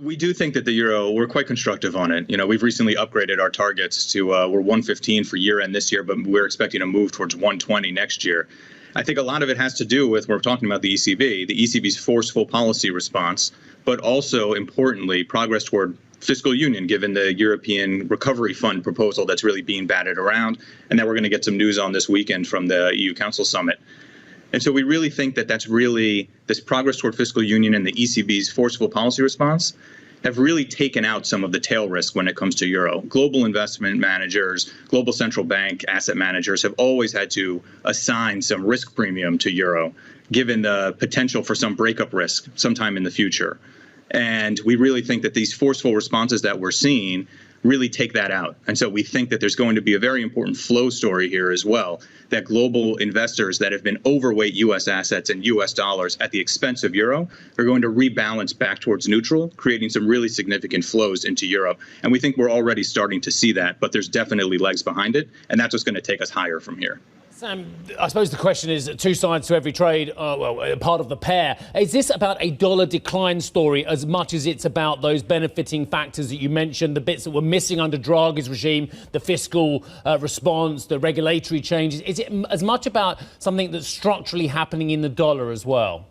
We do think that the euro, we're quite constructive on it. We've recently upgraded our targets to we're 115 for year end this year, but we're expecting to move towards 120 next year. I think a lot of it has to do with, we're talking about the ECB's forceful policy response, but also importantly, progress toward fiscal union, given the European Recovery Fund proposal that's really being batted around, and that we're going to get some news on this weekend from the EU Council Summit. And so we really think that that's really this progress toward fiscal union and the ECB's forceful policy response have really taken out some of the tail risk when it comes to euro. Global investment managers, global central bank asset managers have always had to assign some risk premium to euro, given the potential for some breakup risk sometime in the future. And we really think that these forceful responses that we're seeing really take that out. And so we think that there's going to be a very important flow story here as well, that global investors that have been overweight U.S. assets and U.S. dollars at the expense of euro are going to rebalance back towards neutral, creating some really significant flows into Europe. And we think we're already starting to see that, but there's definitely legs behind it. And that's what's going to take us higher from here. Sam, I suppose the question is two sides to every trade, part of the pair. Is this about a dollar decline story as much as it's about those benefiting factors that you mentioned, the bits that were missing under Draghi's regime, the fiscal response, the regulatory changes? Is it as much about something that's structurally happening in the dollar as well?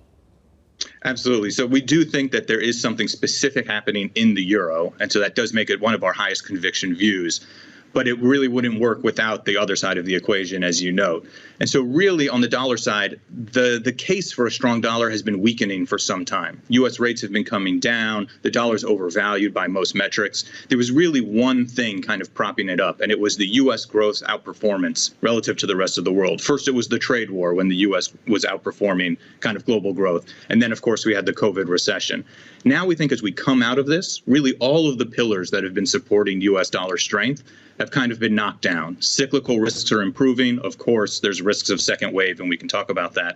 Absolutely. So we do think that there is something specific happening in the euro, and so that does make it one of our highest conviction views. But it really wouldn't work without the other side of the equation, as you note. And so really on the dollar side, the case for a strong dollar has been weakening for some time. U.S. rates have been coming down. The dollar's overvalued by most metrics. There was really one thing kind of propping it up, and it was the U.S. growth outperformance relative to the rest of the world. First, it was the trade war when the U.S. was outperforming kind of global growth. And then, of course, we had the COVID recession. Now we think as we come out of this, really all of the pillars that have been supporting U.S. dollar strength have kind of been knocked down. Cyclical risks are improving. Of course, there's risks of second wave, and we can talk about that.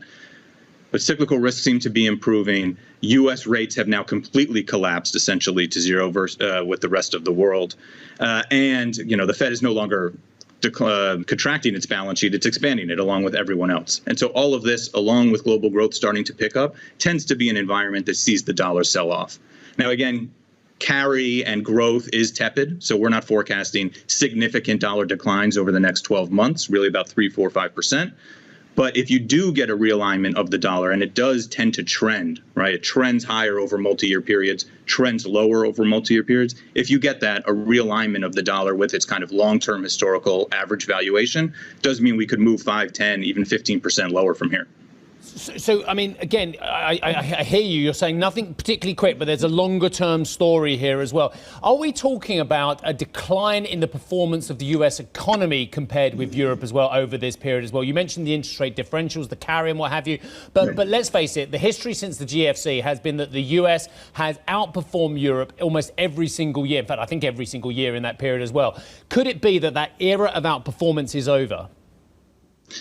But cyclical risks seem to be improving. U.S. rates have now completely collapsed, essentially, to zero with the rest of the world. And, the Fed is no longer contracting its balance sheet, it's expanding it along with everyone else. And so all of this, along with global growth starting to pick up, tends to be an environment that sees the dollar sell off. Now, again, carry and growth is tepid, so we're not forecasting significant dollar declines over the next 12 months, really about 3, 4, 5%. But if you do get a realignment of the dollar, and it does tend to trend, right? It trends higher over multi-year periods, trends lower over multi-year periods. If you get that, a realignment of the dollar with its kind of long-term historical average valuation does mean we could move 5, 10, even 15% lower from here. So, I mean, again, I hear you. You're saying nothing particularly quick, but there's a longer-term story here as well. Are we talking about a decline in the performance of the U.S. economy compared with Europe as well over this period as well? You mentioned the interest rate differentials, the carry and what have you. But let's face it, the history since the GFC has been that the U.S. has outperformed Europe almost every single year. In fact, I think every single year in that period as well. Could it be that that era of outperformance is over?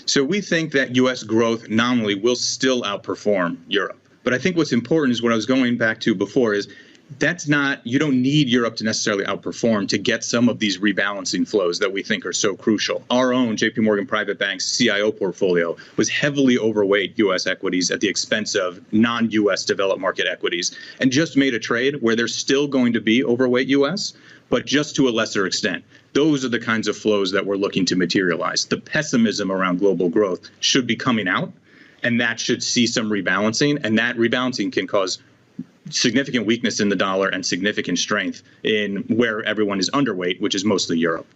So we think that U.S. growth nominally will still outperform Europe. But I think what's important is what I was going back to before is you don't need Europe to necessarily outperform to get some of these rebalancing flows that we think are so crucial. Our own JP Morgan Private Bank's CIO portfolio was heavily overweight U.S. equities at the expense of non-U.S. developed market equities, and just made a trade where there's still going to be overweight U.S., but just to a lesser extent. Those are the kinds of flows that we're looking to materialize. The pessimism around global growth should be coming out, and that should see some rebalancing, and that rebalancing can cause significant weakness in the dollar and significant strength in where everyone is underweight, which is mostly Europe.